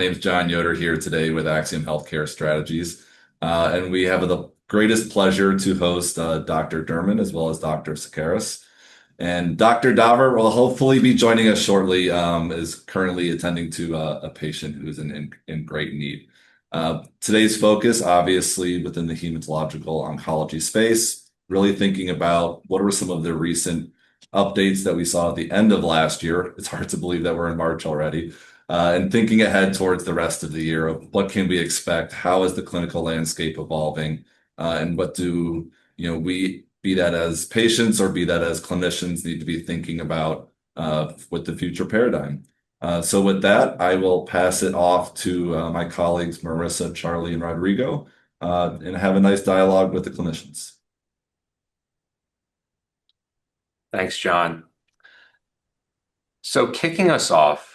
name's John Yoder here today with Axiom Healthcare Strategies. And we have the greatest pleasure to host Dr. Derman as well as Dr. Sakaris. And Dr. Daver will hopefully be joining us shortly, is currently attending to a patient who's in great need. Today's focus, obviously, within the hematological oncology space, really thinking about what are some of the recent updates that we saw at the end of last year. It's hard to believe that we're in March already. And thinking ahead towards the rest of the year of what can we expect, how is the clinical landscape evolving, and what do we, be that as patients or be that as clinicians, need to be thinking about with the future paradigm. So with that, I will pass it off to my colleagues, Marissa, Charlie, and Rodrigo, and have a nice dialogue with the clinicians. Thanks, John. So kicking us off,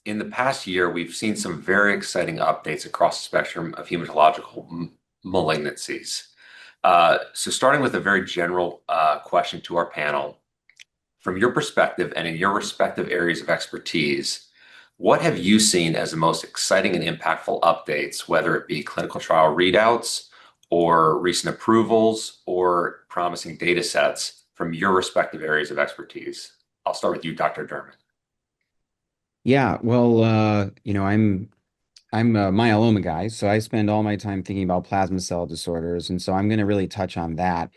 in the past year, we've seen some very exciting updates across the spectrum of hematological malignancies. So starting with a very general question to our panel, from your perspective and in your respective areas of expertise, what have you seen as the most exciting and impactful updates, whether it be clinical trial readouts or recent approvals or promising data sets from your respective areas of expertise? I'll start with you, Dr. Derman. Yeah, well, I'm a myeloma guy, so I spend all my time thinking about plasma cell disorders, and so I'm going to really touch on that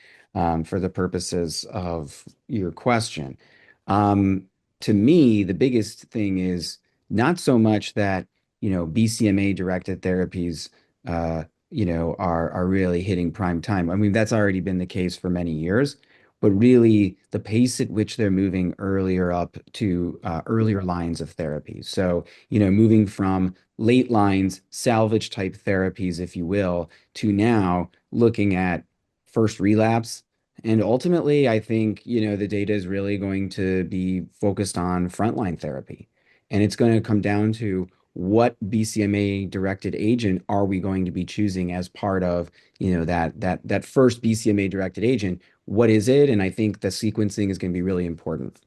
for the purposes of your question. To me, the biggest thing is not so much that BCMA-directed therapies are really hitting prime time. I mean, that's already been the case for many years, but really the pace at which they're moving earlier up to earlier lines of therapy. So, moving from late lines, salvage type therapies, if you will, to now looking at first relapse. And ultimately, I think, the data is really going to be focused on frontline therapy. And it's going to come down to what BCMA directed agent are we going to be choosing as part of, that first BCMA directed agent. What is it? And I think the sequencing is going to be really important.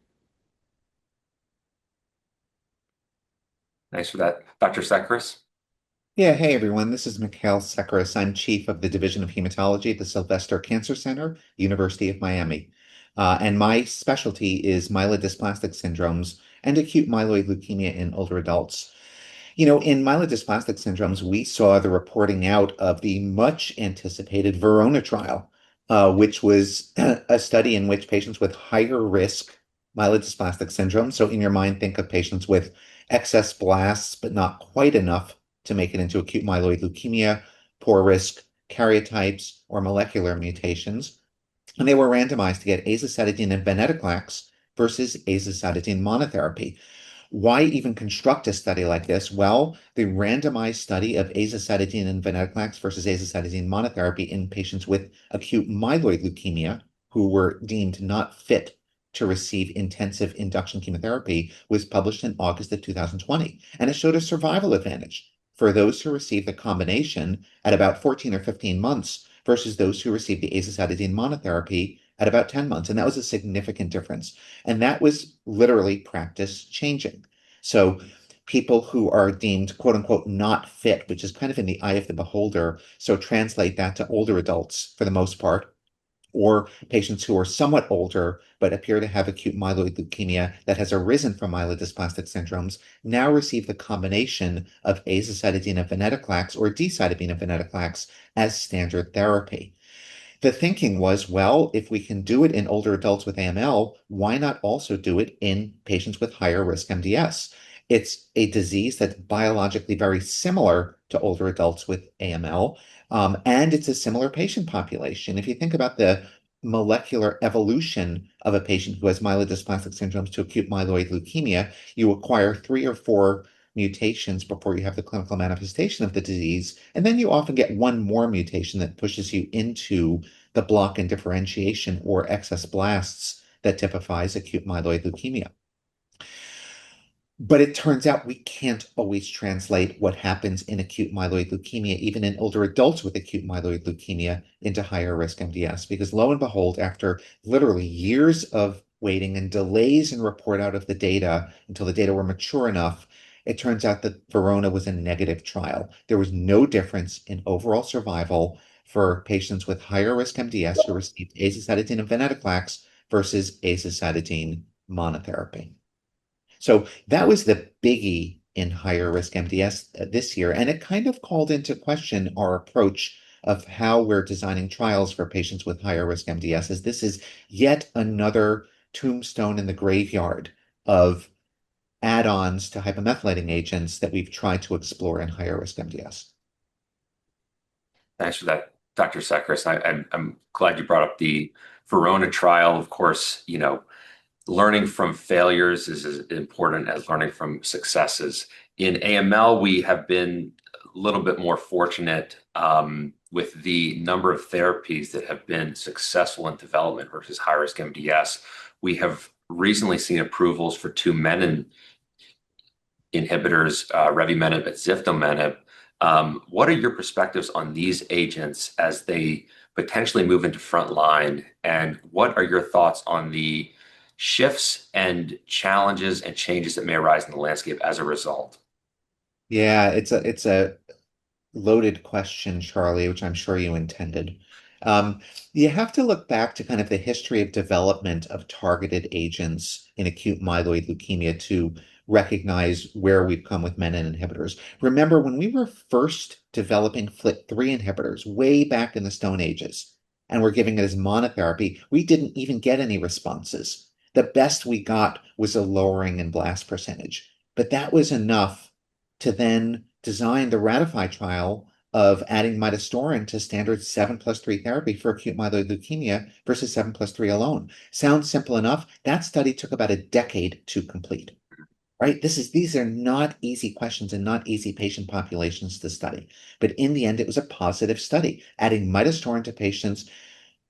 Thanks for that. Dr. Sakaris? Yeah, hey everyone, this is Mikhail Sekaris. I'm chief of the Division of Hematology at the Sylvester Cancer Center, University of Miami. And my specialty is myelodysplastic syndromes and acute myeloid leukemia in older adults. In myelodysplastic syndromes, we saw the reporting out of the much anticipated Verona trial, which was a study in which patients with higher risk myelodysplastic syndrome, so in your mind, think of patients with excess blasts, but not quite enough to make it into acute myeloid leukemia, poor risk karyotypes, or molecular mutations. And they were randomized to get azacitidine and venetoclax versus azacitidine monotherapy. Why even construct a study like this? Well, the randomized study of azacitidine and venetoclax versus azacitidine monotherapy in patients with acute myeloid leukemia who were deemed not fit to receive intensive induction chemotherapy was published in August of 2020. And it showed a survival advantage for those who received the combination at about 14 or 15 months versus those who received the azacitidine monotherapy at about 10 months. And that was a significant difference. And that was literally practice changing. So people who are deemed quote unquote not fit, which is kind of in the eye of the beholder. So translate that to older adults for the most part, or patients who are somewhat older but appear to have acute myeloid leukemia that has arisen from myelodysplastic syndromes, now receive the combination of azacitidine and venetoclax or decitabine and venetoclax as standard therapy. The thinking was, well, if we can do it in older adults with AML, why not also do it in patients with higher risk MDS? It's a disease that's biologically very similar to older adults with AML, and it's a similar patient population. If you think about the molecular evolution of a patient who has myelodysplastic syndromes to acute myeloid leukemia, you acquire 3 or 4 mutations before you have the clinical manifestation of the disease. And then you often get one more mutation that pushes you into the block and differentiation or excess blasts that typifies acute myeloid leukemia. But it turns out we can't always translate what happens in acute myeloid leukemia, even in older adults with acute myeloid leukemia, into higher risk MDS, because lo and behold, after literally years of waiting and delays in report out of the data until the data were mature enough, it turns out that Verona was a negative trial. There was no difference in overall survival for patients with higher risk MDS who received azacitidine and venetoclax versus azacitidine monotherapy. So that was the biggie in higher risk MDS this year. And it kind of called into question our approach of how we're designing trials for patients with higher risk MDS, as this is yet another tombstone in the graveyard of add-ons to hypomethylating agents that we've tried to explore in higher risk MDS. Thanks for that, Dr. Seckers. I'm glad you brought up the Verona trial. Of course, learning from failures is as important as learning from successes. In AML, we have been a little bit more fortunate with the number of therapies that have been successful in development versus high-risk MDS. We have recently seen approvals for two menin inhibitors, revumenib and ziftomenib. What are your perspectives on these agents as they potentially move into front line? And what are your thoughts on the shifts and challenges and changes that may arise in the landscape as a result? Yeah, it's a loaded question, Charlie, which I'm sure you intended. Um, you have to look back to kind of the history of development of targeted agents in acute myeloid leukemia to recognize where we've come with menin inhibitors. Remember, when we were first developing FLT3 inhibitors way back in the Stone Ages, and we're giving it as monotherapy, we didn't even get any responses. The best we got was a lowering in blast percentage, but that was enough to then design the Ratify trial of adding midostaurin to standard 7+3 therapy for acute myeloid leukemia versus 7+3 alone. Sounds simple enough. That study took about a decade to complete, right? These are not easy questions and not easy patient populations to study. But in the end, it was a positive study, adding midostaurin to patients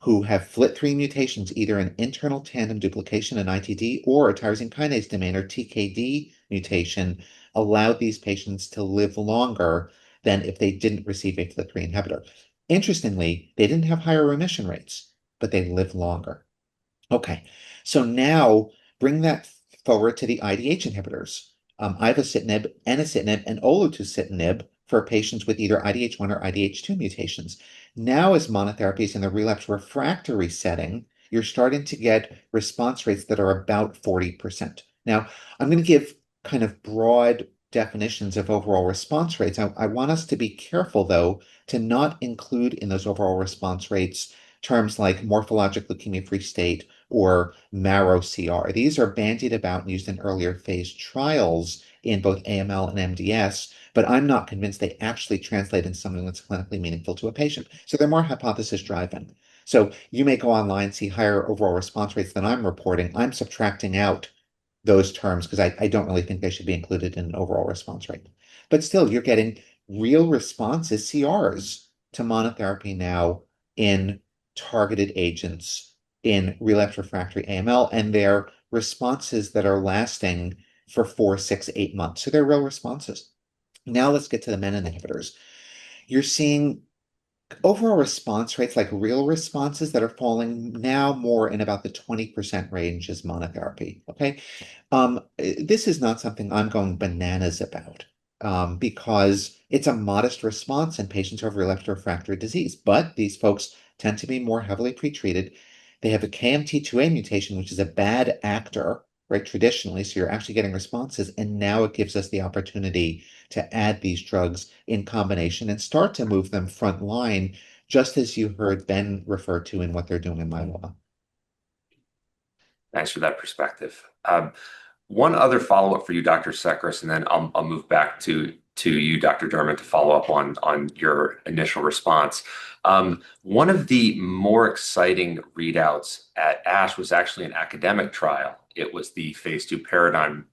who have FLT3 mutations, either an internal tandem duplication, an ITD, or a tyrosine kinase domain, or TKD mutation, allowed these patients to live longer than if they didn't receive a FLT3 inhibitor. Interestingly, they didn't have higher remission rates, but they lived longer. Okay, so now bring that forward to the IDH inhibitors, ivosidenib, enasidenib, and olutasidenib for patients with either IDH1 or IDH2 mutations. Now, as monotherapies in the relapse refractory setting, you're starting to get response rates that are about 40%. Now, I'm going to give kind of broad definitions of overall response rates. I want us to be careful, though, to not include in those overall response rates terms like morphologic leukemia-free state or marrow CR. These are bandied about and used in earlier phase trials in both AML and MDS, but I'm not convinced they actually translate into something that's clinically meaningful to a patient. So they're more hypothesis driven. So you may go online, see higher overall response rates than I'm reporting. I'm subtracting out those terms because I don't really think they should be included in an overall response rate. But still, you're getting real responses, CRs, to monotherapy now in targeted agents in relapse refractory AML, and they're responses that are lasting for 4, 6, 8 months. So they're real responses. Now let's get to the menin inhibitors. You're seeing overall response rates, like real responses, that are falling now more in about the 20% range as monotherapy. Okay. This is not something I'm going bananas about, because it's a modest response in patients who have relapsed refractory disease. But these folks tend to be more heavily pretreated. They have a KMT2A mutation, which is a bad actor, right, traditionally. So you're actually getting responses. And now it gives us the opportunity to add these drugs in combination and start to move them front line, just as you heard Ben refer to in what they're doing in myeloma. Thanks for that perspective. One other follow-up for you, Dr. Seckers, and then I'll move back to you, Dr. Derman, to follow up on your initial response. One of the more exciting readouts at ASH was actually an academic trial. It was the phase 2 paradigm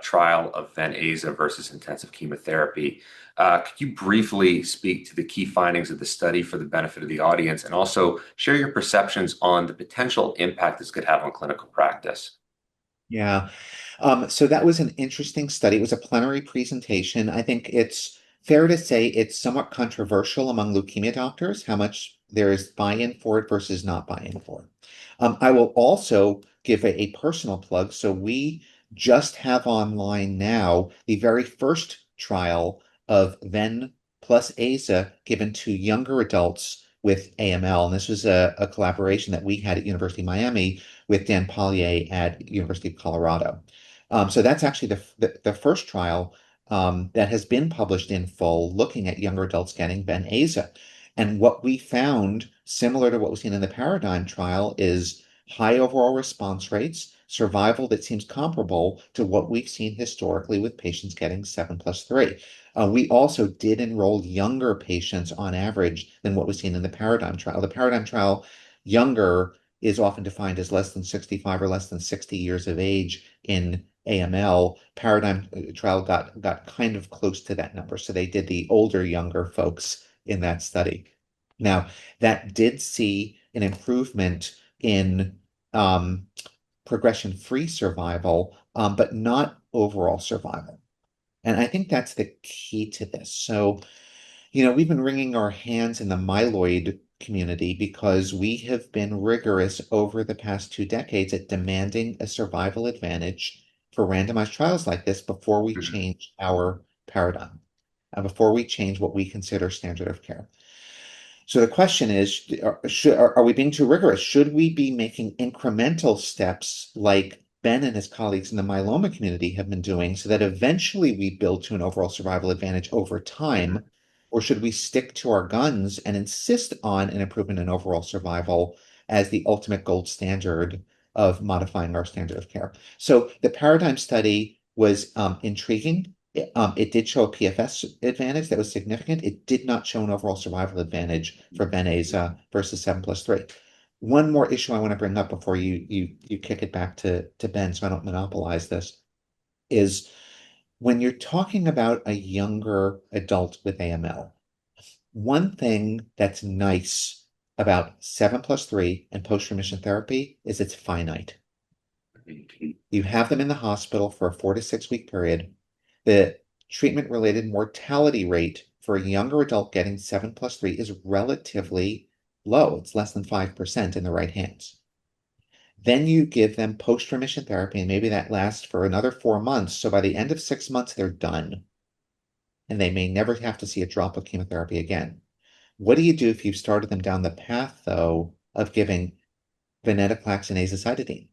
trial of Ven/Aza versus intensive chemotherapy. Could you briefly speak to the key findings of the study for the benefit of the audience, and also share your perceptions on the potential impact this could have on clinical practice? Yeah. So that was an interesting study. It was a plenary presentation. I think it's fair to say it's somewhat controversial among leukemia doctors, how much there is buy-in for it versus not buy-in for it. I will also give a personal plug. So we just have online now the very first trial of ven plus aza given to younger adults with AML. And this was a collaboration that we had at University of Miami with Dan Pollier at University of Colorado. So that's actually the first trial that has been published in full looking at younger adults getting ven-aza. And what we found, similar to what was seen in the Paradigm trial, is high overall response rates, survival that seems comparable to what we've seen historically with patients getting 7+3. We also did enroll younger patients on average than what was seen in the Paradigm trial. The Paradigm trial, younger is often defined as less than 65 or less than 60 years of age in AML. Paradigm trial got kind of close to that number. So they did the older, younger folks in that study. Now, that did see an improvement in progression-free survival, but not overall survival. And I think that's the key to this. So, we've been wringing our hands in the myeloid community because we have been rigorous over the past 2 decades at demanding a survival advantage for randomized trials like this before we Mhm. change our paradigm, and before we change what we consider standard of care. So the question is, are we being too rigorous? Should we be making incremental steps like Ben and his colleagues in the myeloma community have been doing so that eventually we build to an overall survival advantage over Mhm. time? Or should we stick to our guns and insist on an improvement in overall survival as the ultimate gold standard of modifying our standard of care? So the Paradigm study was intriguing. It did show a PFS advantage that was significant. It did not show an overall survival advantage for ven-aza versus 7+3. One more issue I want to bring up before you kick it back to Ben, so I don't monopolize this, is when you're talking about a younger adult with AML, one thing that's nice about 7+3 and post-remission therapy is it's finite. You have them in the hospital for a 4 to 6 week period. The treatment-related mortality rate for a younger adult getting 7+3 is relatively low. It's less than 5% in the right hands. Then you give them post-remission therapy, and maybe that lasts for another 4 months. So by the end of 6 months, they're done, and they may never have to see a drop of chemotherapy again. What do you do if you've started them down the path, though, of giving venetoclax and azacitidine,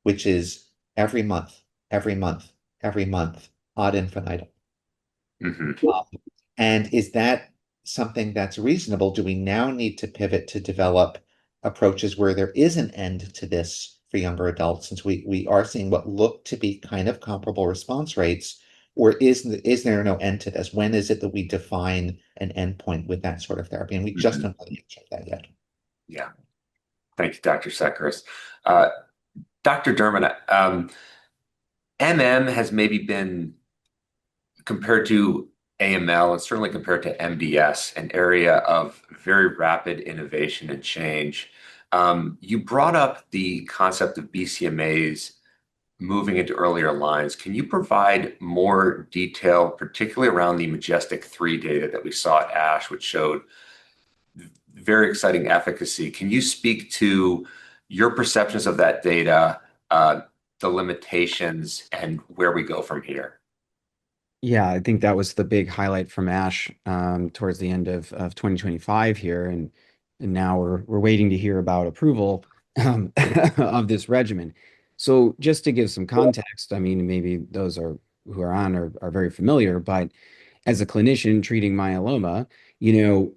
which is every month, every month, every month, ad infinitum? Mhm. And is that something that's reasonable? Do we now need to pivot to develop approaches where there is an end to this for younger adults, since we are seeing what look to be kind of comparable response rates? Or is there no end to this? When is it that we define an endpoint with that sort of therapy? And we just Mhm. don't know the answer to that yet. Yeah. Thank you, Dr. Sekeres. Uh, Dr. Dermot, MM has maybe been compared to AML and certainly compared to MDS, an area of very rapid innovation and change. You brought up the concept of BCMAs moving into earlier lines. Can you provide more detail, particularly around the Majestic 3 data that we saw at ASH, which showed very exciting efficacy? Can you speak to your perceptions of that data, the limitations, and where we go from here? Yeah, I think that was the big highlight from ASH towards the end of 2025 here, and now we're waiting to hear about approval of this regimen. So just to give some context, I mean, maybe those who are on are very familiar, but as a clinician treating myeloma, you know,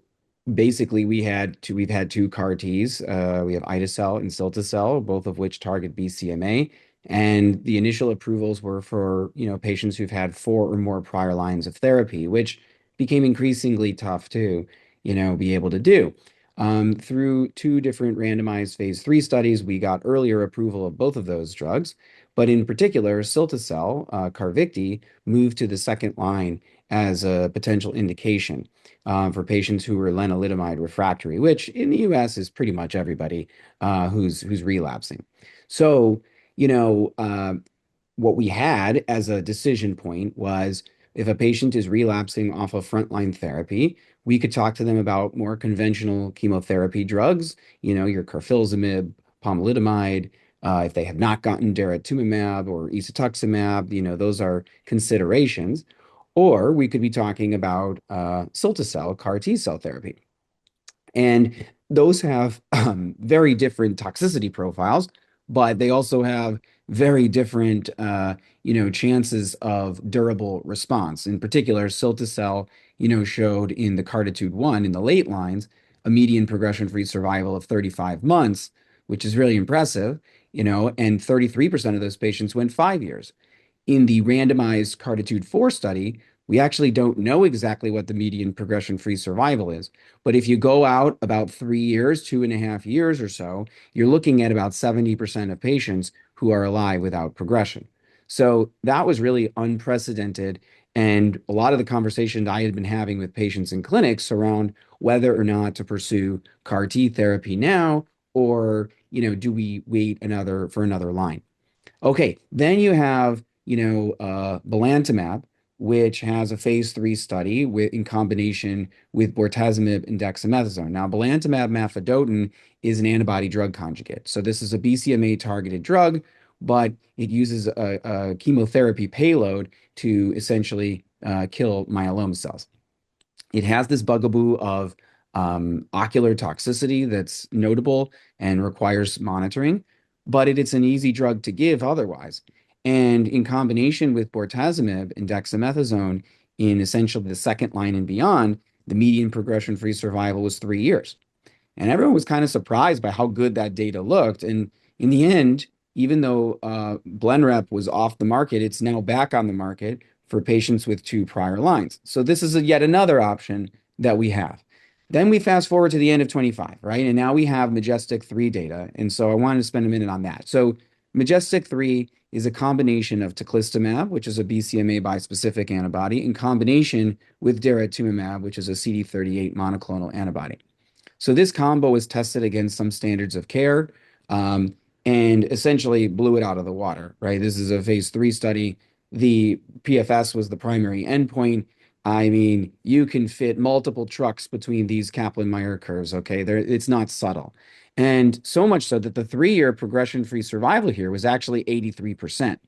basically we've had two CAR Ts. We have ide-cel and cilta-cel, both of which target BCMA. And the initial approvals were for, patients who've had four or more prior lines of therapy, which became increasingly tough to, be able to do. Through two different randomized phase 3 studies, we got earlier approval of both of those drugs. But in particular, cilta-cel, Carvykti, moved to the second line as a potential indication for patients who were lenalidomide refractory, which in the US is pretty much everybody who's relapsing. So, you know, uh, what we had as a decision point was if a patient is relapsing off of frontline therapy, we could talk to them about more conventional chemotherapy drugs, your carfilzomib, pomalidomide, if they have not gotten daratumumab or isatuximab, those are considerations. Or we could be talking about cilta-cel, CAR T cell therapy. And those have very different toxicity profiles, but they also have very different, chances of durable response. In particular, cilta-cel, showed in the CARTITUDE-1 in the late lines a median progression-free survival of 35 months, which is really impressive, and 33% of those patients went 5 years. In the randomized CARTITUDE-4 study, we actually don't know exactly what the median progression-free survival is. But if you go out about 3 years, 2.5 years or so, you're looking at about 70% of patients who are alive without progression. So that was really unprecedented. And a lot of the conversations I had been having with patients in clinics around whether or not to pursue CAR T therapy now, or, do we wait for another line? Okay, then you have, belantamab, which has a phase 3 study in combination with bortezomib and dexamethasone. Now, belantamab mafodotin is an antibody drug conjugate. So this is a BCMA targeted drug, but it uses a chemotherapy payload to essentially kill myeloma cells. It has this bugaboo of ocular toxicity that's notable and requires monitoring, but it's an easy drug to give otherwise. And in combination with bortezomib and dexamethasone in essentially the second line and beyond, the median progression-free survival was 3 years. And everyone was kind of surprised by how good that data looked. And in the end, even though Blenrep was off the market, it's now back on the market for patients with 2 prior lines. So this is yet another option that we have. Then we fast forward to the end of 25, right? And now we have Majestic 3 data. And so I wanted to spend a minute on that. So Majestic 3 is a combination of teclistamab, which is a BCMA bispecific antibody, in combination with daratumumab, which is a CD38 monoclonal antibody. So this combo was tested against some standards of care, and essentially blew it out of the water, right? This is a phase 3 study. The PFS was the primary endpoint. I mean, you can fit multiple trucks between these Kaplan-Meier curves, okay? It's not subtle. And so much so that the 3-year progression-free survival here was actually 83%.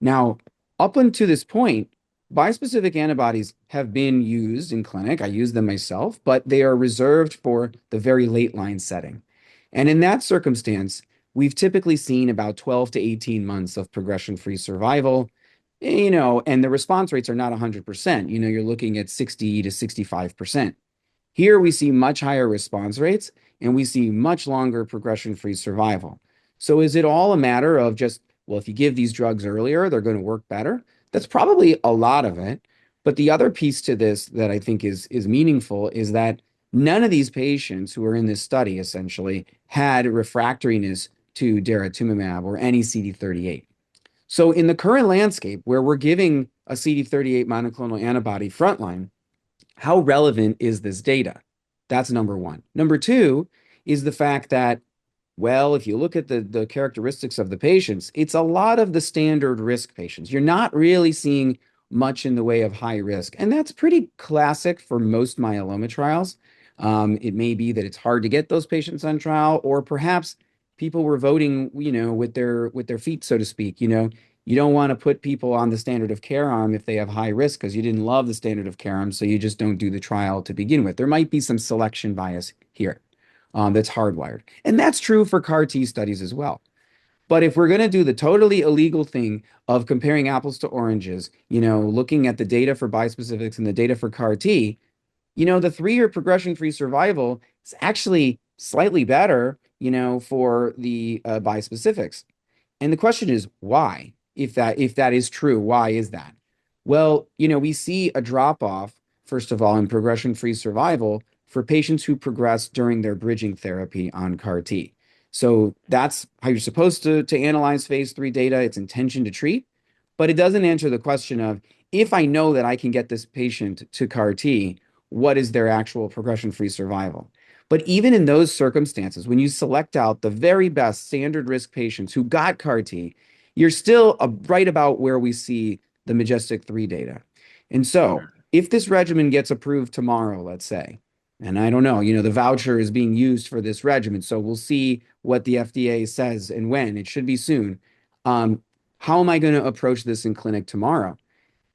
Now, up until this point, bispecific antibodies have been used in clinic. I use them myself, but they are reserved for the very late line setting. And in that circumstance, we've typically seen about 12 to 18 months of progression-free survival, and the response rates are not 100%. You're looking at 60 to 65%. Here we see much higher response rates, and we see much longer progression-free survival. So is it all a matter of just, well, if you give these drugs earlier, they're going to work better? That's probably a lot of it. But the other piece to this that I think is meaningful is that none of these patients who are in this study essentially had refractoriness to daratumumab or any CD38. So in the current landscape where we're giving a CD38 monoclonal antibody frontline, how relevant is this data? That's number one. Number two is the fact that, well, if you look at the characteristics of the patients, it's a lot of the standard risk patients. You're not really seeing much in the way of high risk. And that's pretty classic for most myeloma trials. It may be that it's hard to get those patients on trial, or perhaps people were voting, with their feet, so to speak. You don't want to put people on the standard of care arm if they have high risk because you didn't love the standard of care arm, so you just don't do the trial to begin with. There might be some selection bias here that's hardwired. And that's true for CAR T studies as well. But if we're going to do the totally illegal thing of comparing apples to oranges, looking at the data for bispecifics and the data for CAR T, the 3-year progression-free survival is actually slightly better, for the bispecifics. And the question is why? If that is true, why is that? Well, we see a drop off, first of all, in progression-free survival for patients who progress during their bridging therapy on CAR T. So that's how you're supposed to analyze phase 3 data. It's intention to treat, but it doesn't answer the question of, if I know that I can get this patient to CAR T, what is their actual progression-free survival? But even in those circumstances, when you select out the very best standard risk patients who got CAR T, you're still right about where we see the Majestic 3 data. And so if this regimen gets approved tomorrow, let's say, And I don't know, the voucher is being used for this regimen. So we'll see what the FDA says and when. It should be soon. Um, how am I going to approach this in clinic tomorrow?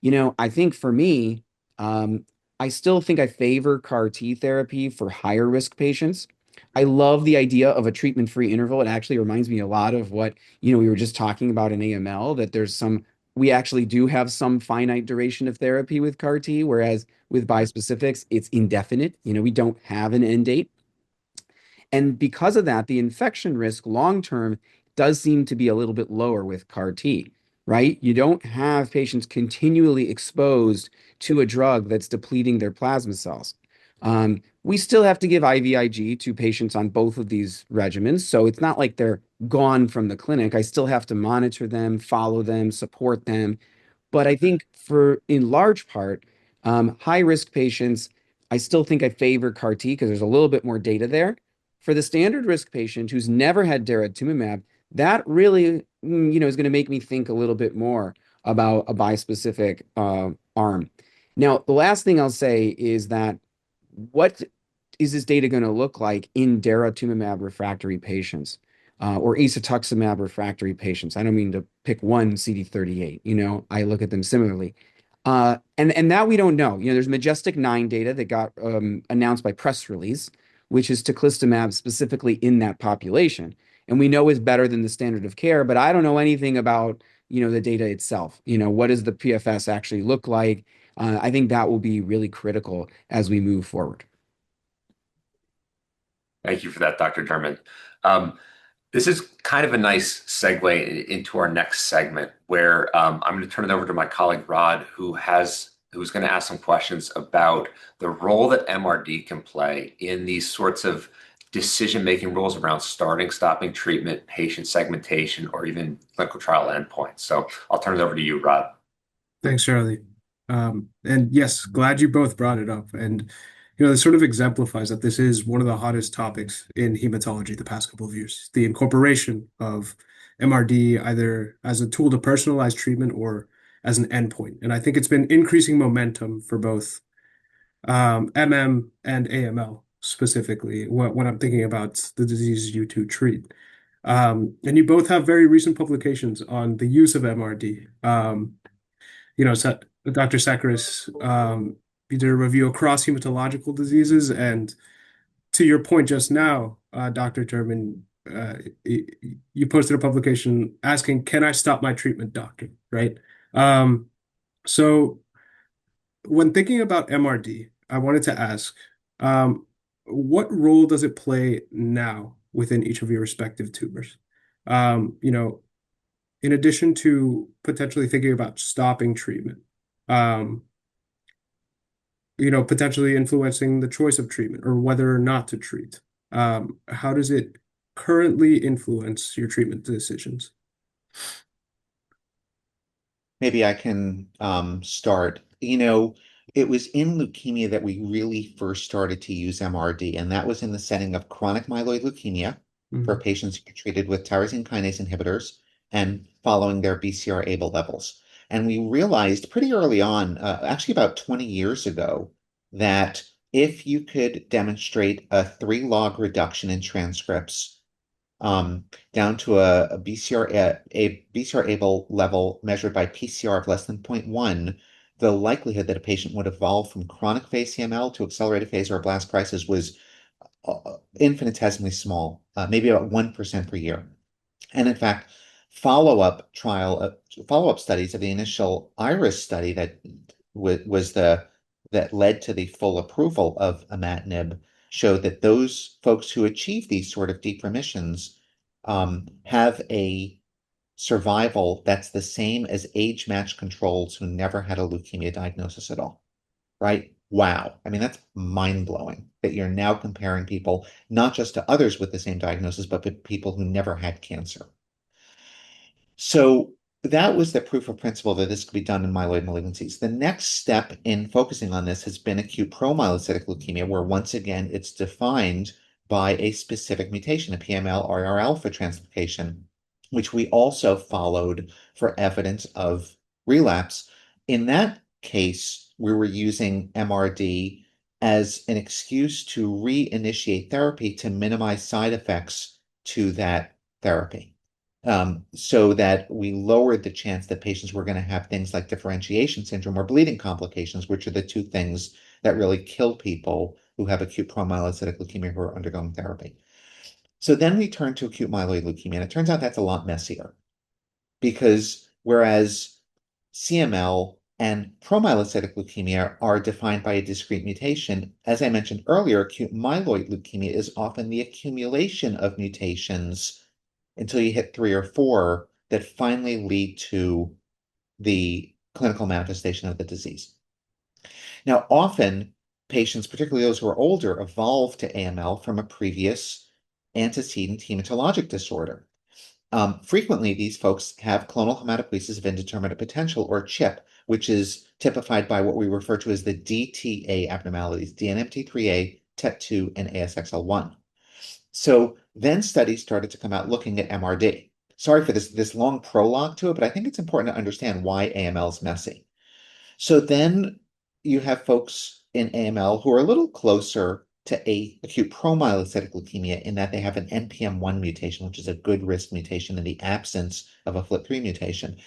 I think for me, um, I still think I favor CAR T therapy for higher risk patients. I love the idea of a treatment-free interval. It actually reminds me a lot of what, we were just talking about in AML, that we actually do have some finite duration of therapy with CAR T, whereas with bispecifics, it's indefinite. We don't have an end date. And because of that, the infection risk long term does seem to be a little bit lower with CAR T, right? You don't have patients continually exposed to a drug that's depleting their plasma cells. We still have to give IVIG to patients on both of these regimens. So it's not like they're gone from the clinic. I still have to monitor them, follow them, support them. But I think in large part, high risk patients, I still think I favor CAR T because there's a little bit more data there. For the standard risk patient who's never had daratumumab, that really, is going to make me think a little bit more about a bispecific arm. Now, the last thing I'll say is that what is this data going to look like in daratumumab refractory patients or isatuximab refractory patients? I don't mean to pick one CD38. I look at them similarly. And that we don't know. There's Majestic 9 data that got announced by press release, which is teclistamab specifically in that population. And we know is better than the standard of care, but I don't know anything about, the data itself. What does the PFS actually look like? I think that will be really critical as we move forward. Thank you for that, Dr. Derman. This is kind of a nice segue into our next segment where I'm going to turn it over to my colleague Rod, who's going to ask some questions about the role that MRD can play in these sorts of decision-making roles around starting, stopping treatment, patient segmentation, or even clinical trial endpoints. So I'll turn it over to you, Rod. Thanks, Charlie. And yes, glad you both brought it up. And, this sort of exemplifies that this is one of the hottest topics in hematology the past couple of years, the incorporation of MRD either as a tool to personalize treatment or as an endpoint. And I think it's been increasing momentum for both MM and AML specifically when I'm thinking about the diseases you two treat. And you both have very recent publications on the use of MRD. So Dr. Sakaris, you did a review across hematological diseases, and to your point just now, Dr. Turman, you posted a publication asking, "Can I stop my treatment, doctor?" Right? So when thinking about MRD, I wanted to ask, what role does it play now within each of your respective tumors? In addition to potentially thinking about stopping treatment, potentially influencing the choice of treatment or whether or not to treat. How does it currently influence your treatment decisions? Maybe I can start. It was in leukemia that we really first started to use MRD, and that was in the setting of chronic myeloid leukemia for Mhm. patients who were treated with tyrosine kinase inhibitors and following their BCR-ABL levels. And we realized pretty early on, actually about 20 years ago, that if you could demonstrate a 3 log reduction in transcripts down to a BCR-ABL level measured by PCR of less than 0.1, the likelihood that a patient would evolve from chronic phase CML to accelerated phase or blast crisis was infinitesimally small, maybe about 1% per year. And in fact, follow-up studies of the initial IRIS study that that led to the full approval of imatinib showed that those folks who achieve these sort of deep remissions have a survival that's the same as age-matched controls who never had a leukemia diagnosis at all, right? Wow. I mean, that's mind-blowing that you're now comparing people not just to others with the same diagnosis, but to people who never had cancer. So that was the proof of principle that this could be done in myeloid malignancies. The next step in focusing on this has been acute promyelocytic leukemia, where once again it's defined by a specific mutation, a PML-RR alpha translocation, which we also followed for evidence of relapse. In that case, we were using MRD as an excuse to reinitiate therapy to minimize side effects to that therapy. So that we lowered the chance that patients were going to have things like differentiation syndrome or bleeding complications, which are the two things that really kill people who have acute promyelocytic leukemia who are undergoing therapy. So then we turn to acute myeloid leukemia, and it turns out that's a lot messier because whereas CML and promyelocytic leukemia are defined by a discrete mutation, as I mentioned earlier, acute myeloid leukemia is often the accumulation of mutations until you hit 3 or 4 that finally lead to the clinical manifestation of the disease. Now, often patients, particularly those who are older, evolve to AML from a previous antecedent hematologic disorder. Frequently, these folks have clonal hematopoiesis of indeterminate potential, or CHIP, which is typified by what we refer to as the DTA abnormalities, DNMT3A, TET2, and ASXL1. So then studies started to come out looking at MRD. Sorry for this long prologue to it, but I think it's important to understand why AML is messy. So then you have folks in AML who are a little closer to acute promyelocytic leukemia in that they have an NPM1 mutation, which is a good risk mutation in the absence of a FLT3 mutation.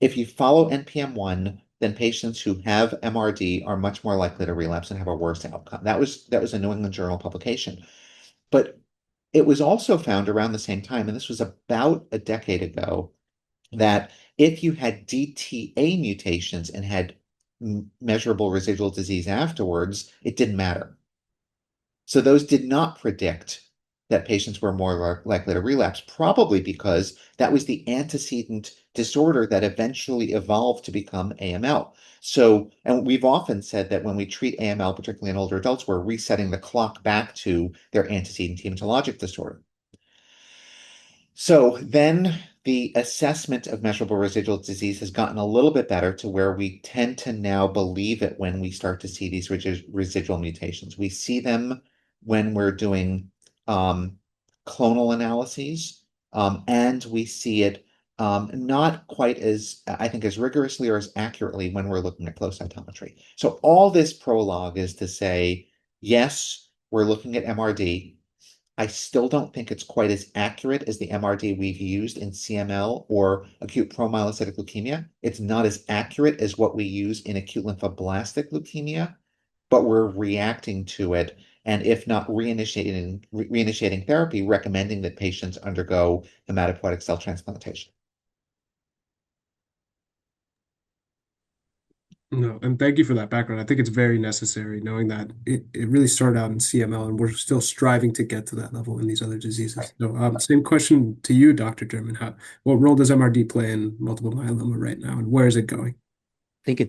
If you follow NPM1, then patients who have MRD are much more likely to relapse and have a worse outcome. That was a New England Journal publication. But it was also found around the same time, and this was about a decade ago, that if you had DTA mutations and had measurable residual disease afterwards, it didn't matter. So those did not predict that patients were more likely to relapse, probably because that was the antecedent disorder that eventually evolved to become AML. So, and we've often said that when we treat AML, particularly in older adults, we're resetting the clock back to their antecedent hematologic disorder. So then the assessment of measurable residual disease has gotten a little bit better to where we tend to now believe it when we start to see these residual mutations. We see them when we're doing clonal analyses, and we see it not quite as, I think, as rigorously or as accurately when we're looking at flow cytometry. So all this prologue is to say, yes, we're looking at MRD. I still don't think it's quite as accurate as the MRD we've used in CML or acute promyelocytic leukemia. It's not as accurate as what we use in acute lymphoblastic leukemia, but we're reacting to it. And if not reinitiating therapy, recommending that patients undergo hematopoietic cell transplantation. No, and thank you for that background. I think it's very necessary knowing that it really started out in CML and we're still striving to get to that level in these other diseases. So, same question to you, Dr. German. What role does MRD play in multiple myeloma right now, and where is it going? I think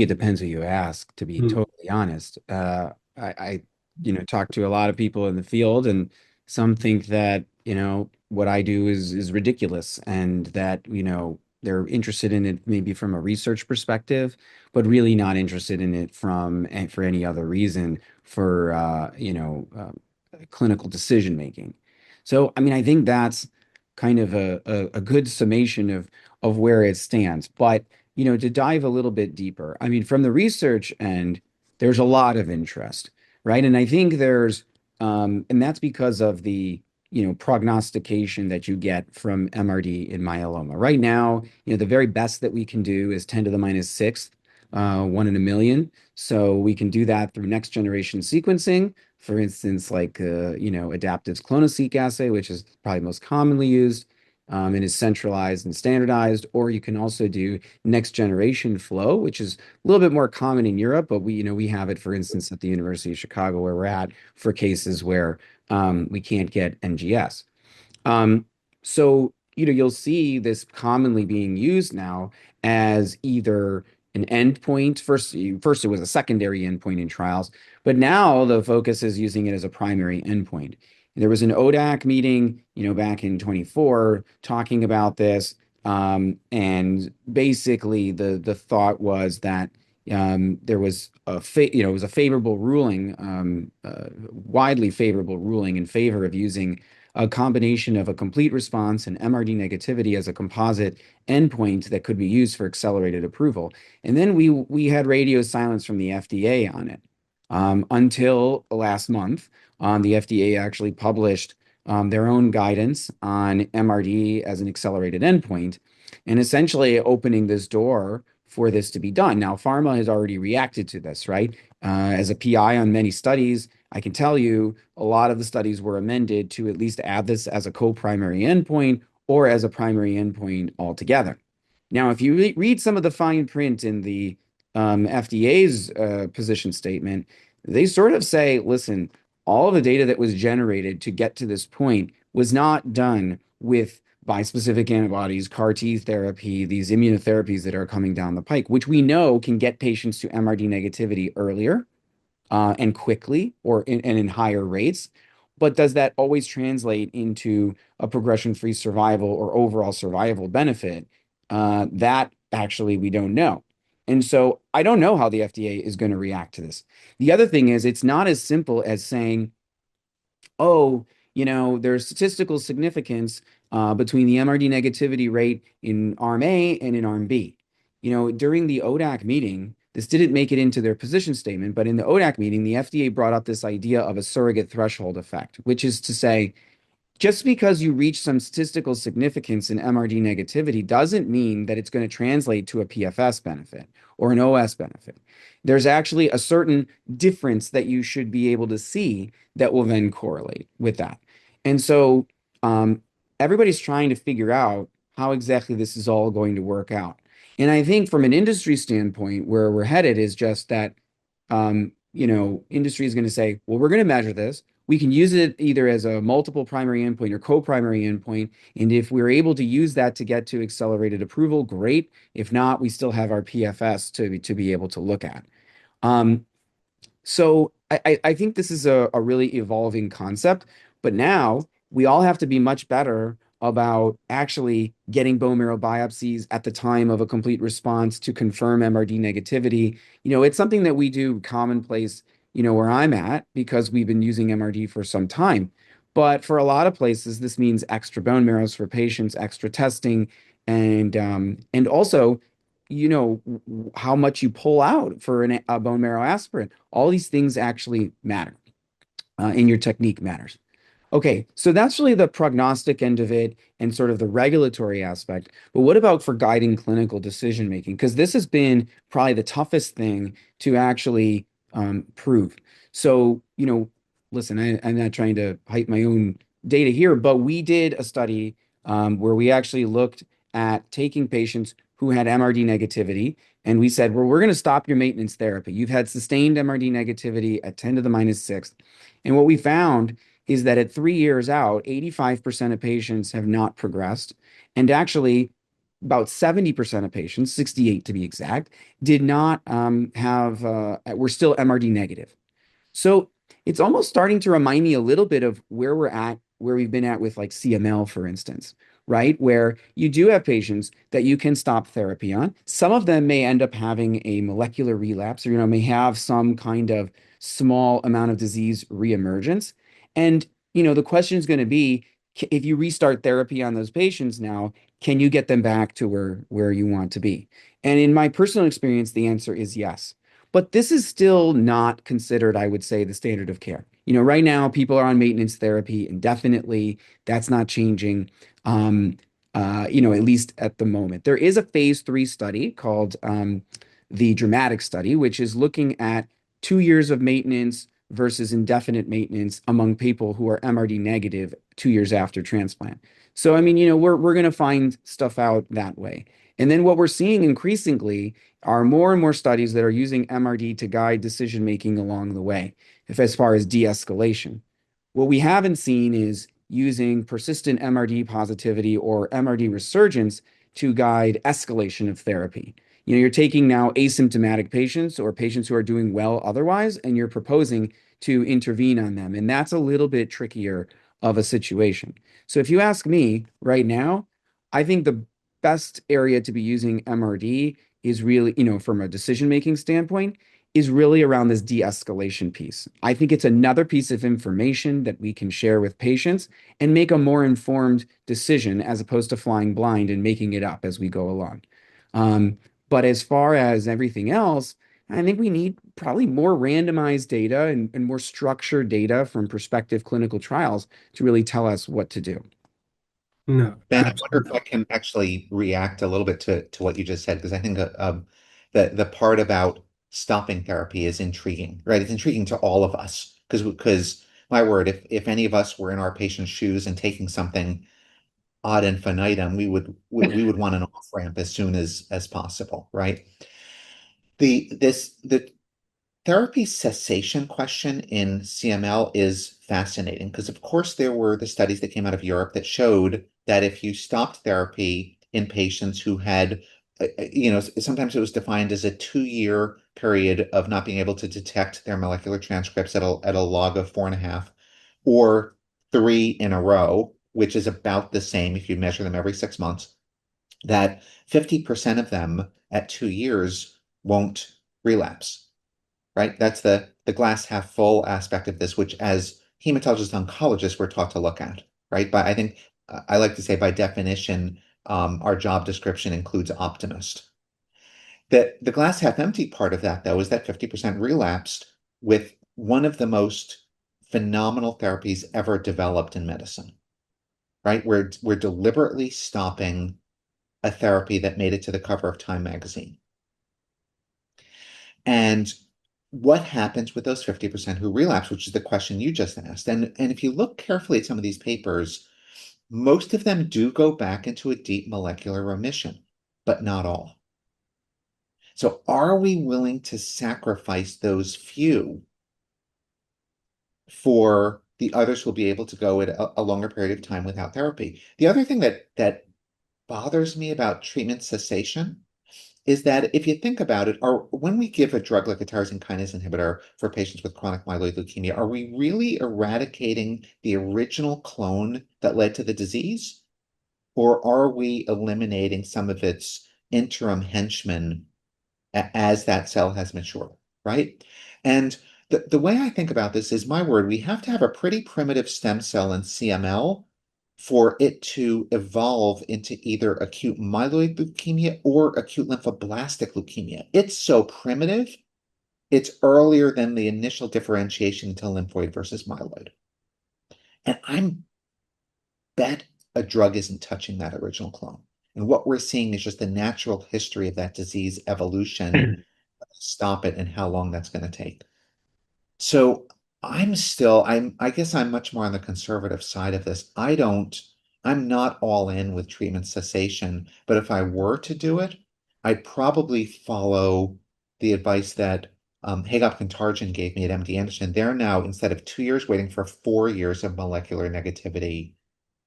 it depends who you ask, to be Hmm. totally honest. I talk to a lot of people in the field, and some think that, what I do is ridiculous, and that, they're interested in it maybe from a research perspective, but really not interested in it for any other reason for, clinical decision making. So, I mean, I think that's kind of a good summation of where it stands. But to dive a little bit deeper, I mean, from the research end, there's a lot of interest, right? And I think and that's because of the, prognostication that you get from MRD in myeloma. Right now, the very best that we can do is 10 to the minus sixth, 1 in a million. So we can do that through next generation sequencing, for instance, like, Adaptive's clonoSEQ assay, which is probably most commonly used, and is centralized and standardized. Or you can also do next generation flow, which is a little bit more common in Europe, but we have it, for instance, at the University of Chicago, where we're at, for cases where we can't get NGS. So, you'll see this commonly being used now as either an endpoint. First it was a secondary endpoint in trials, but now the focus is using it as a primary endpoint. There was an ODAC meeting, back in 24 talking about this. And basically the thought was that there was it was a favorable ruling, widely favorable ruling in favor of using a combination of a complete response and MRD negativity as a composite endpoint that could be used for accelerated approval. And then we had radio silence from the FDA on it. until last month. The FDA actually published their own guidance on MRD as an accelerated endpoint, and essentially opening this door for this to be done. Now, pharma has already reacted to this, right? As a PI on many studies, I can tell you a lot of the studies were amended to at least add this as a co-primary endpoint or as a primary endpoint altogether. Now, if you read some of the fine print in the FDA's position statement, they sort of say, listen, all of the data that was generated to get to this point was not done with bispecific antibodies, CAR T therapy, these immunotherapies that are coming down the pike, which we know can get patients to MRD negativity earlier and quickly and in higher rates. But does that always translate into a progression-free survival or overall survival benefit? That actually we don't know. And so I don't know how the FDA is going to react to this. The other thing is, it's not as simple as saying, oh, there's statistical significance between the MRD negativity rate in Arm A and in Arm B. During the ODAC meeting, this didn't make it into their position statement, but in the ODAC meeting, the FDA brought up this idea of a surrogate threshold effect, which is to say, just because you reach some statistical significance in MRD negativity doesn't mean that it's going to translate to a PFS benefit or an OS benefit. There's actually a certain difference that you should be able to see that will then correlate with that. And so everybody's trying to figure out how exactly this is all going to work out. And I think from an industry standpoint, where we're headed is just that, industry is going to say, well, we're going to measure this. We can use it either as a multiple primary endpoint or co-primary endpoint. And if we're able to use that to get to accelerated approval, great. If not, we still have our PFS to be able to look at. So I think this is a really evolving concept, but now we all have to be much better about actually getting bone marrow biopsies at the time of a complete response to confirm MRD negativity. It's something that we do commonplace, where I'm at, because we've been using MRD for some time. But for a lot of places, this means extra bone marrows for patients, extra testing, and also, how much you pull out for a bone marrow aspirate. All these things actually matter, and your technique matters. Okay, so that's really the prognostic end of it and sort of the regulatory aspect. But what about for guiding clinical decision making? Because this has been probably the toughest thing to actually prove. So, listen, I'm not trying to hype my own data here, but we did a study where we actually looked at taking patients who had MRD negativity, and we said, well, we're going to stop your maintenance therapy. You've had sustained MRD negativity at 10 to the minus 6th. And what we found is that at 3 years out, 85% of patients have not progressed. And actually, about 70% of patients, 68 to be exact, did not were still MRD negative. So it's almost starting to remind me a little bit of where we've been at with like CML, for instance, right? Where you do have patients that you can stop therapy on. Some of them may end up having a molecular relapse or, may have some kind of small amount of disease reemergence. And, the question is going to be, if you restart therapy on those patients now, can you get them back to where you want to be? And in my personal experience, the answer is yes. But this is still not considered, I would say, the standard of care. Right now, people are on maintenance therapy indefinitely. That's not changing, at least at the moment. There is a phase 3 study called the Dramatic study, which is looking at 2 years of maintenance versus indefinite maintenance among people who are MRD negative 2 years after transplant. So, we're going to find stuff out that way. And then what we're seeing increasingly are more and more studies that are using MRD to guide decision-making along the way, as far as de-escalation. What we haven't seen is using persistent MRD positivity or MRD resurgence to guide escalation of therapy. You're taking now asymptomatic patients or patients who are doing well otherwise, and you're proposing to intervene on them. And that's a little bit trickier of a situation. So if you ask me right now, I think the best area to be using MRD is really, from a decision-making standpoint, is really around this de-escalation piece. I think it's another piece of information that we can share with patients and make a more informed decision as opposed to flying blind and making it up as we go along. But as far as everything else, I think we need probably more randomized data and more structured data from prospective clinical trials to really tell us what to do. No, Ben, I wonder if I absolutely. can actually react a little bit to what you just said, because I think the part about stopping therapy is intriguing, right? It's intriguing to all of us because my word, if any of us were in our patient's shoes and taking something ad infinitum, we would want an off ramp as soon as possible, right? The therapy cessation question in CML is fascinating because, of course, there were the studies that came out of Europe that showed that if you stopped therapy in patients who had, sometimes it was defined as a 2-year period of not being able to detect their molecular transcripts at a log of 4.5, or 3 in a row, which is about the same if you measure them every 6 months, that 50% of them at 2 years won't relapse, right? That's the glass half full aspect of this, which as hematologist oncologists, we're taught to look at, right? But I think I like to say by definition, our job description includes optimist. The glass half empty part of that, though, is that 50% relapsed with one of the most phenomenal therapies ever developed in medicine, right? We're deliberately stopping a therapy that made it to the cover of Time magazine. And what happens with those 50% who relapse, which is the question you just asked? And if you look carefully at some of these papers, most of them do go back into a deep molecular remission, but not all. So are we willing to sacrifice those few for the others who'll be able to go at a longer period of time without therapy? The other thing that bothers me about treatment cessation is that if you think about it, or when we give a drug like a tyrosine kinase inhibitor for patients with chronic myeloid leukemia, are we really eradicating the original clone that led to the disease? Or are we eliminating some of its interim henchmen as that cell has matured, right? And the way I think about this is, my word, we have to have a pretty primitive stem cell in CML for it to evolve into either acute myeloid leukemia or acute lymphoblastic leukemia. It's so primitive, it's earlier than the initial differentiation into lymphoid versus myeloid. And I'm bet a drug isn't touching that original clone. And what we're seeing is just the natural history of that disease evolution, stop it, and how long that's going to take. So I guess I'm much more on the conservative side of this. I'm not all in with treatment cessation, but if I were to do it, I'd probably follow the advice that Hagop Kantarjian gave me at MD Anderson. They're now, instead of 2 years, waiting for 4 years of molecular negativity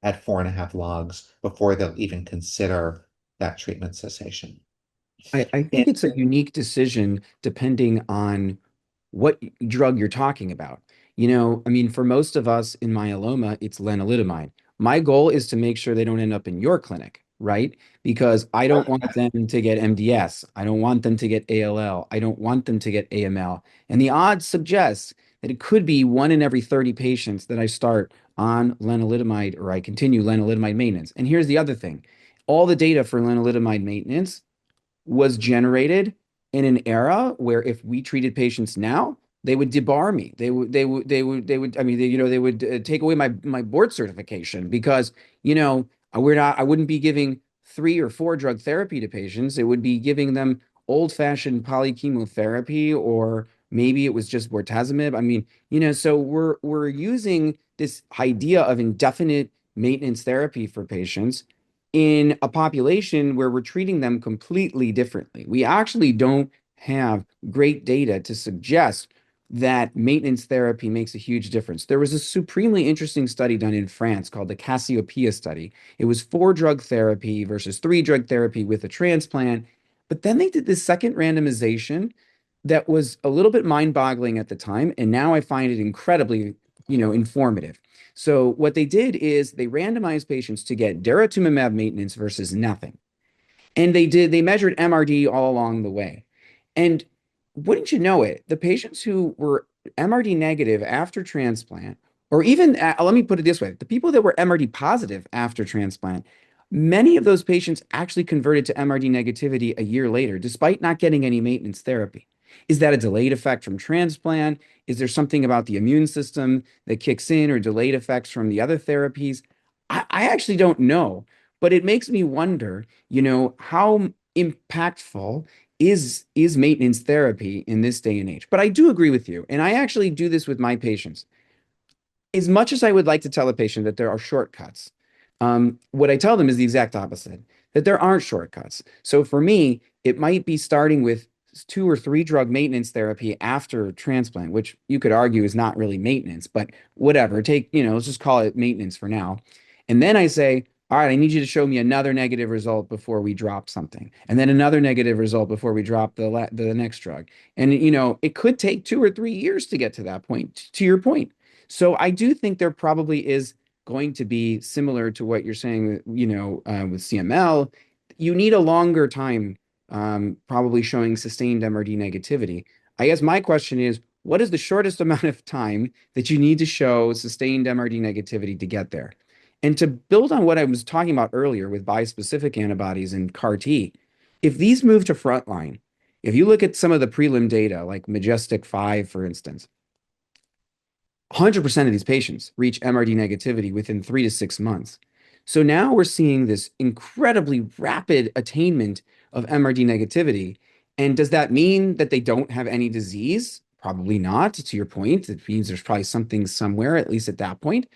at 4.5 logs before they'll even consider that treatment cessation. I And think it's a unique decision depending on what drug you're talking about. I mean, for most of us in myeloma, it's lenalidomide. My goal is to make sure they don't end up in your clinic, right? Because I don't want them to get MDS. I don't want them to get ALL. I don't want them to get AML. And the odds suggest that it could be 1 in every 30 patients that I start on lenalidomide or I continue lenalidomide maintenance. And here's the other thing. All the data for lenalidomide maintenance was generated in an era where if we treated patients now, they would debar me. I mean, they would take away my board certification because, I wouldn't be giving 3 or 4 drug therapy to patients. It would be giving them old-fashioned polychemotherapy, or maybe it was just bortezomib. I mean, so we're using this idea of indefinite maintenance therapy for patients in a population where we're treating them completely differently. We actually don't have great data to suggest that maintenance therapy makes a huge difference. There was a supremely interesting study done in France called the Cassiopeia study. It was 4 drug therapy versus 3 drug therapy with a transplant. But then they did this second randomization that was a little bit mind-boggling at the time, and now I find it incredibly, informative. So what they did is they randomized patients to get daratumumab maintenance versus nothing. And they measured MRD all along the way. And wouldn't you know it, the patients who were MRD negative after transplant, or even, let me put it this way, the people that were MRD positive after transplant, many of those patients actually converted to MRD negativity a year later, despite not getting any maintenance therapy. Is that a delayed effect from transplant? Is there something about the immune system that kicks in or delayed effects from the other therapies? I actually don't know, but it makes me wonder, how impactful is maintenance therapy in this day and age? But I do agree with you, and I actually do this with my patients. As much as I would like to tell a patient that there are shortcuts, what I tell them is the exact opposite, that there aren't shortcuts. So for me, it might be starting with 2 or 3 drug maintenance therapy after transplant, which you could argue is not really maintenance, but whatever. Let's just call it maintenance for now. And then I say, all right, I need you to show me another negative result before we drop something, and then another negative result before we drop the next drug. And it could take 2 or 3 years to get to that point, to your point. So I do think there probably is going to be similar to what you're saying, with CML. You need a longer time, probably showing sustained MRD negativity. I guess my question is, what is the shortest amount of time that you need to show sustained MRD negativity to get there? And to build on what I was talking about earlier with bispecific antibodies and CAR T, if these move to frontline, if you look at some of the prelim data, like Majestic 5, for instance, 100% of these patients reach MRD negativity within 3 to 6 months. So now we're seeing this incredibly rapid attainment of MRD negativity. And does that mean that they don't have any disease? Probably not. To your point, it means there's probably something somewhere, at least at that point.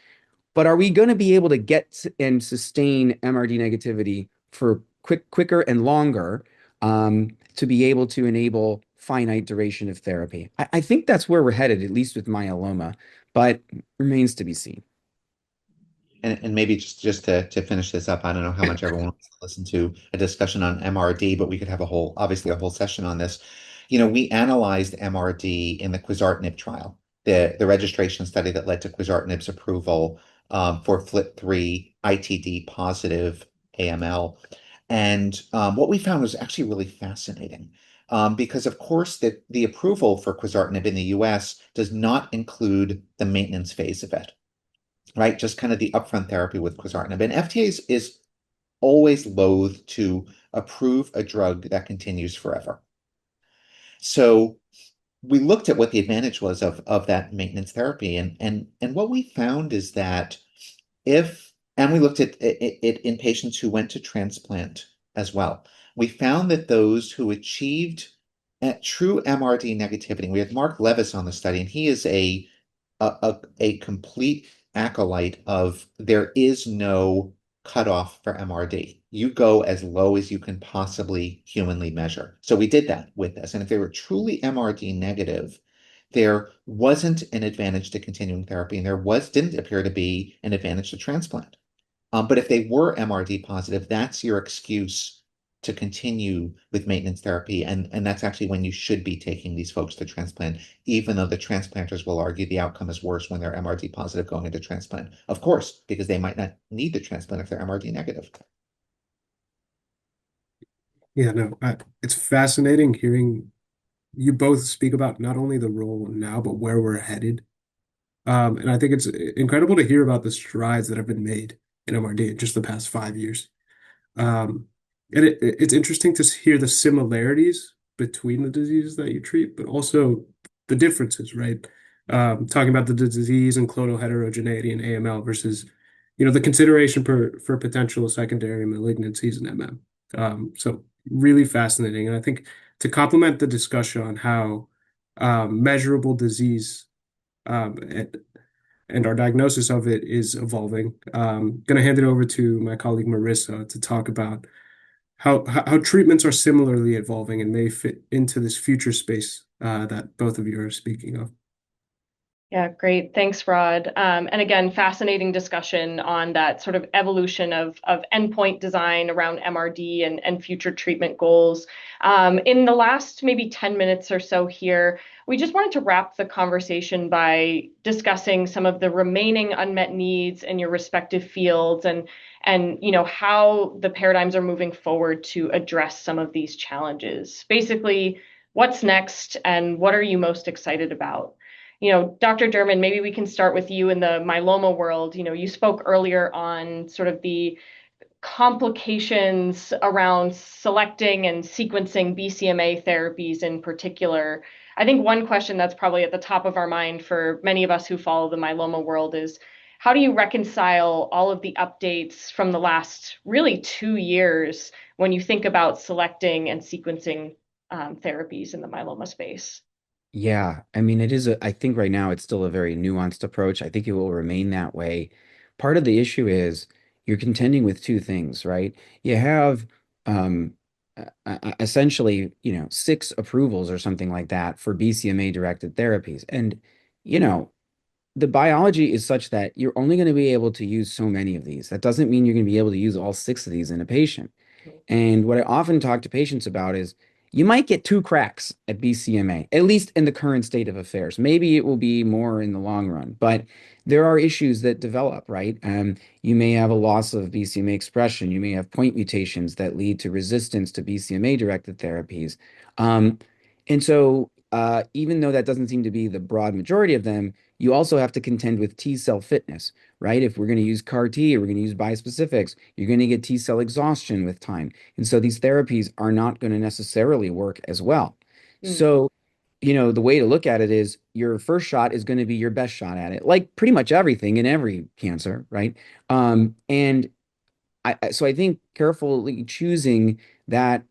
But are we going to be able to get and sustain MRD negativity for quicker and longer, to be able to enable finite duration of therapy? I think that's where we're headed, at least with myeloma, but remains to be seen. And maybe just to finish this up, I don't know how much everyone wants to listen to a discussion on MRD, but we could have obviously a whole session on this. We analyzed MRD in the quizartinib trial, the registration study that led to quizartinib's approval, for FLT3 ITD positive AML. And what we found was actually really fascinating. Because of course the approval for quizartinib in the US does not include the maintenance phase of it, right? Just kind of the upfront therapy with quizartinib. And FDA is always loath to approve a drug that continues forever. So we looked at what the advantage was of that maintenance therapy, and what we found is that and we looked at it in patients who went to transplant as well. We found that those who achieved true MRD negativity, we had Mark Levis on the study, and he is a complete acolyte of there is no cutoff for MRD. You go as low as you can possibly humanly measure. So we did that with this. And if they were truly MRD negative, there wasn't an advantage to continuing therapy, and didn't appear to be an advantage to transplant. But if they were MRD positive, that's your excuse to continue with maintenance therapy. And that's actually when you should be taking these folks to transplant, even though the transplanters will argue the outcome is worse when they're MRD positive going into transplant. Of course, because they might not need the transplant if they're MRD negative. Yeah, no, it's fascinating hearing you both speak about not only the role now, but where we're headed. And I think it's incredible to hear about the strides that have been made in MRD in just the past 5 years. Um, and it's interesting to hear the similarities between the diseases that you treat, but also the differences, right? Talking about the disease and clonal heterogeneity in AML versus, the consideration for potential secondary malignancies in MM. So really fascinating. And I think to complement the discussion on how measurable disease, and our diagnosis of it is evolving. Going to hand it over to my colleague Marissa to talk about how treatments are similarly evolving and may fit into this future space that both of you are speaking of. Yeah, great. Thanks, Rod. And again, fascinating discussion on that sort of evolution of endpoint design around MRD and future treatment goals. In the last maybe 10 minutes or so here, we just wanted to wrap the conversation by discussing some of the remaining unmet needs in your respective fields and how the paradigms are moving forward to address some of these challenges. Basically, what's next and what are you most excited about? Dr. Derman, maybe we can start with you in the myeloma world. You spoke earlier on sort of the complications around selecting and sequencing BCMA therapies in particular. I think one question that's probably at the top of our mind for many of us who follow the myeloma world is how do you reconcile all of the updates from the last really 2 years when you think about selecting and sequencing therapies in the myeloma space? Yeah, I mean, I think right now it's still a very nuanced approach. I think it will remain that way. Part of the issue is you're contending with two things, right? You have um, essentially, six approvals or something like that for BCMA directed therapies. And, you know, the biology is such that you're only going to be able to use so many of these. That doesn't mean you're going to be able to use all six of these in a patient. And what I often talk to patients about is you might get two cracks at BCMA, at least in the current state of affairs. Maybe it will be more in the long run, but there are issues that develop, right? You may have a loss of BCMA expression. You may have point mutations that lead to resistance to BCMA-directed therapies. And so, even though that doesn't seem to be the broad majority of them, you also have to contend with T cell fitness, right? If we're going to use CAR T or we're going to use bispecifics, you're going to get T cell exhaustion with time. And so these therapies are not going to necessarily work as well. Mm. So, the way to look at it is your first shot is going to be your best shot at it, like pretty much everything in every cancer, right? And so I think carefully choosing that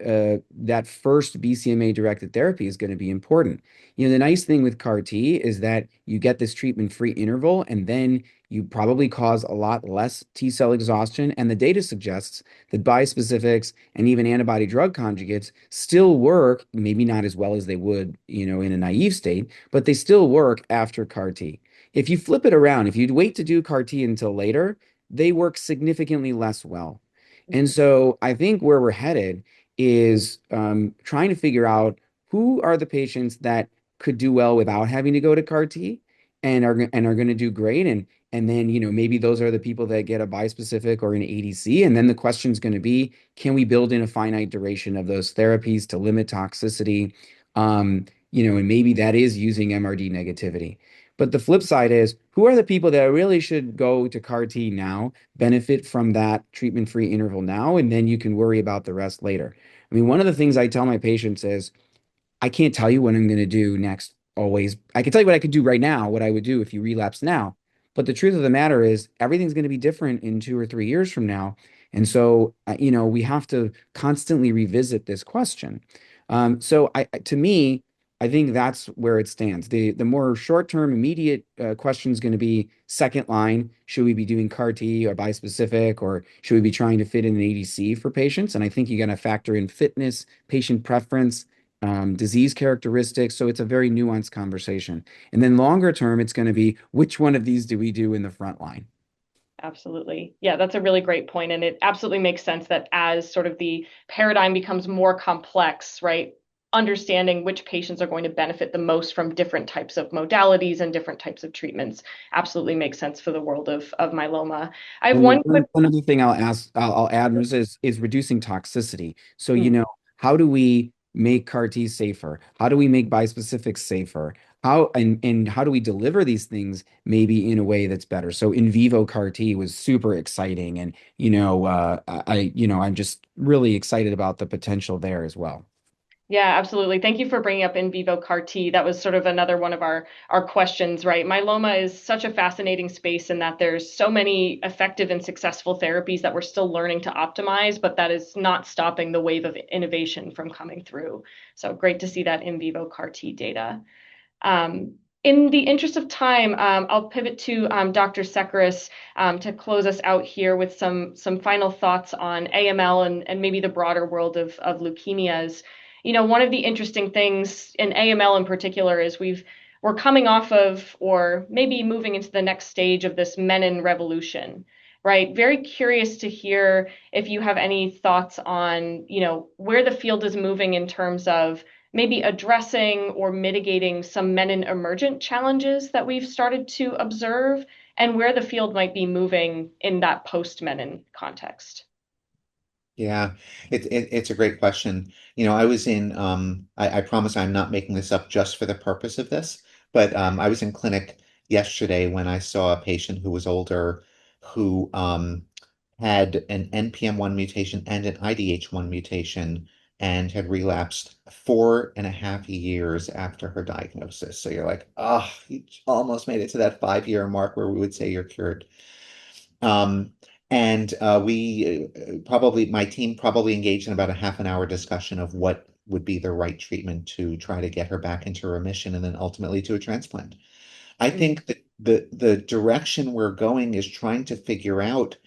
first BCMA directed therapy is going to be important. The nice thing with CAR T is that you get this treatment-free interval, and then you probably cause a lot less T cell exhaustion. And the data suggests that bispecifics and even antibody drug conjugates still work, maybe not as well as they would, in a naive state, but they still work after CAR T. If you flip it around, if you wait to do CAR T until later, they work significantly less well. And so I think where we're headed is trying to figure out who are the patients that could do well without having to go to CAR T and are going to do great. And then, maybe those are the people that get a bispecific or an ADC. And then the question is going to be, can we build in a finite duration of those therapies to limit toxicity? And maybe that is using MRD negativity. But the flip side is, who are the people that really should go to CAR T now, benefit from that treatment-free interval now, and then you can worry about the rest later? I mean, one of the things I tell my patients is, I can't tell you what I'm going to do next always. I can tell you what I could do right now, what I would do if you relapse now. But the truth of the matter is, everything's going to be different in 2 or 3 years from now. And so, we have to constantly revisit this question. So to me, I think that's where it stands. The more short-term, immediate question is going to be second line. Should we be doing CAR T or bispecific, or should we be trying to fit in an ADC for patients? And I think you're going to factor in fitness, patient preference, disease characteristics. So it's a very nuanced conversation. And then longer term, it's going to be which one of these do we do in the front line? Absolutely. Yeah, that's a really great point. And it absolutely makes sense that as sort of the paradigm becomes more complex, right? Understanding which patients are going to benefit the most from different types of modalities and different types of treatments absolutely makes sense for the world of myeloma. I have And one quick. one other thing I'll add is reducing toxicity. So, Mm. how do we make CAR T safer? How do we make bispecifics safer? And how do we deliver these things maybe in a way that's better? So in vivo CAR T was super exciting, and I'm just really excited about the potential there as well. Yeah, absolutely. Thank you for bringing up in vivo CAR T. That was sort of another one of our questions, right? Myeloma is such a fascinating space in that there's so many effective and successful therapies that we're still learning to optimize, but that is not stopping the wave of innovation from coming through. So great to see that in vivo CAR T data. In the interest of time, I'll pivot to Dr. Sekaras to close us out here with some final thoughts on AML and maybe the broader world of leukemias. One of the interesting things in AML in particular is we're coming off of, or maybe moving into the next stage of this menin revolution, right? Very curious to hear if you have any thoughts on, where the field is moving in terms of maybe addressing or mitigating some menin emergent challenges that we've started to observe, and where the field might be moving in that post-menin context. Yeah, it's a great question. I was in I promise I'm not making this up just for the purpose of this, but I was in clinic yesterday when I saw a patient who was older who had an NPM1 mutation and an IDH1 mutation and had relapsed 4.5 years after her diagnosis. So you're like, oh, you almost made it to that 5-year mark where we would say you're cured. And we probably, my team probably engaged in about a half an hour discussion of what would be the right treatment to try to get her back into remission and then ultimately to a transplant. I think that the direction we're going is trying to figure out,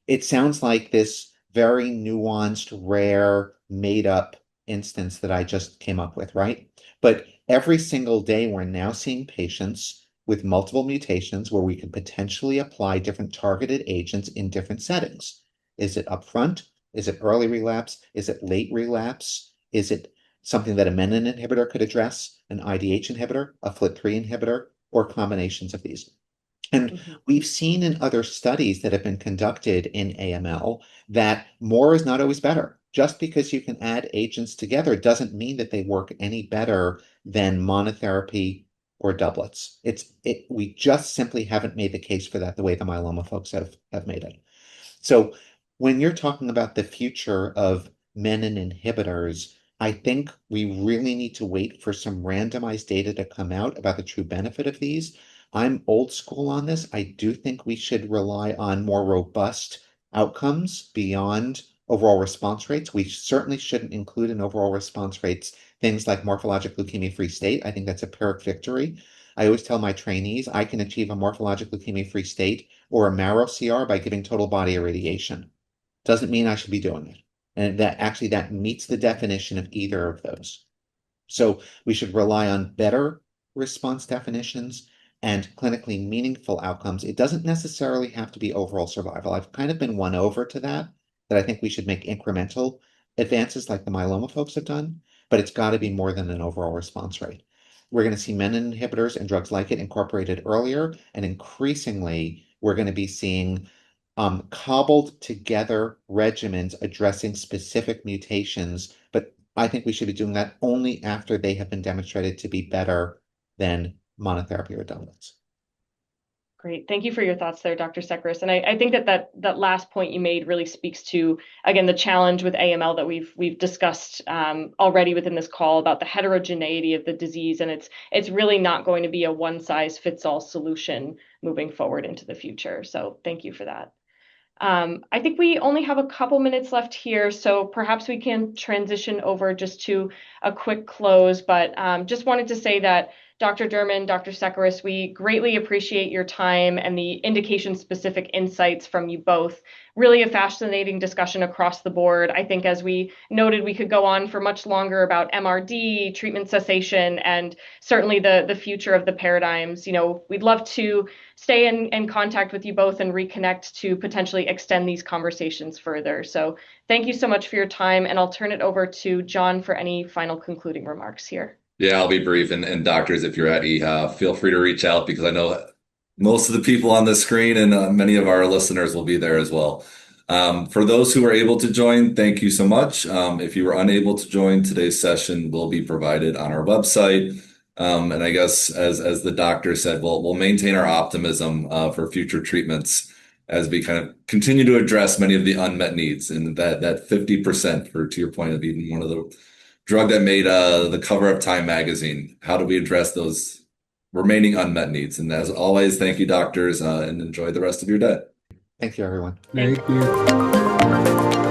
it sounds like this very nuanced, rare, made up instance that I just came up with, right? But every single day, we're now seeing patients with multiple mutations where we could potentially apply different targeted agents in different settings. Is it upfront? Is it early relapse? Is it late relapse? Is it something that a menin inhibitor could address, an IDH inhibitor, a FLT3 inhibitor, or combinations of these? And we've seen in other studies that have been conducted in AML that more is not always better. Just because you can add agents together doesn't mean that they work any better than monotherapy or doublets. We just simply haven't made the case for that the way the myeloma folks have made it. So when you're talking about the future of menin inhibitors, I think we really need to wait for some randomized data to come out about the true benefit of these. I'm old school on this. I do think we should rely on more robust outcomes beyond overall response rates. We certainly shouldn't include in overall response rates things like morphologic leukemia-free state. I think that's a Pyrrhic victory. I always tell my trainees I can achieve a morphologic leukemia-free state or a marrow CR by giving total body irradiation. Doesn't mean I should be doing it. And that meets the definition of either of those. So we should rely on better response definitions and clinically meaningful outcomes. It doesn't necessarily have to be overall survival. I've kind of been won over to that I think we should make incremental advances like the myeloma folks have done, but it's got to be more than an overall response rate. We're going to see menin inhibitors and drugs like it incorporated earlier, and increasingly, we're going to be seeing cobbled together regimens addressing specific mutations, but I think we should be doing that only after they have been demonstrated to be better than monotherapy or doublets. Great. Thank you for your thoughts there, Dr. Sekeres. And I think that last point you made really speaks to, again, the challenge with AML that we've discussed already within this call about the heterogeneity of the disease. And it's really not going to be a one-size-fits-all solution moving forward into the future. So thank you for that. I think we only have a couple minutes left here, so perhaps we can transition over just to a quick close. But just wanted to say that Dr. Derman, Dr. Sekeres, we greatly appreciate your time and the indication-specific insights from you both. Really a fascinating discussion across the board. I think, as we noted, we could go on for much longer about MRD, treatment cessation, and certainly the future of the paradigms. We'd love to stay in contact with you both and reconnect to potentially extend these conversations further. So thank you so much for your time, and I'll turn it over to John for any final concluding remarks here. Yeah, I'll be brief. And doctors, if you're at EHA, feel free to reach out because I know most of the people on the screen and many of our listeners will be there as well. For those who are able to join, thank you so much. If you were unable to join, today's session will be provided on our website. And I guess, as the doctor said, we'll maintain our optimism for future treatments as we kind of continue to address many of the unmet needs. And that 50%, to your point of even one of the drug that made the cover of Time magazine. How do we address those remaining unmet needs? And as always, thank you, doctors, and enjoy the rest of your day. Thank you, everyone. Thank you.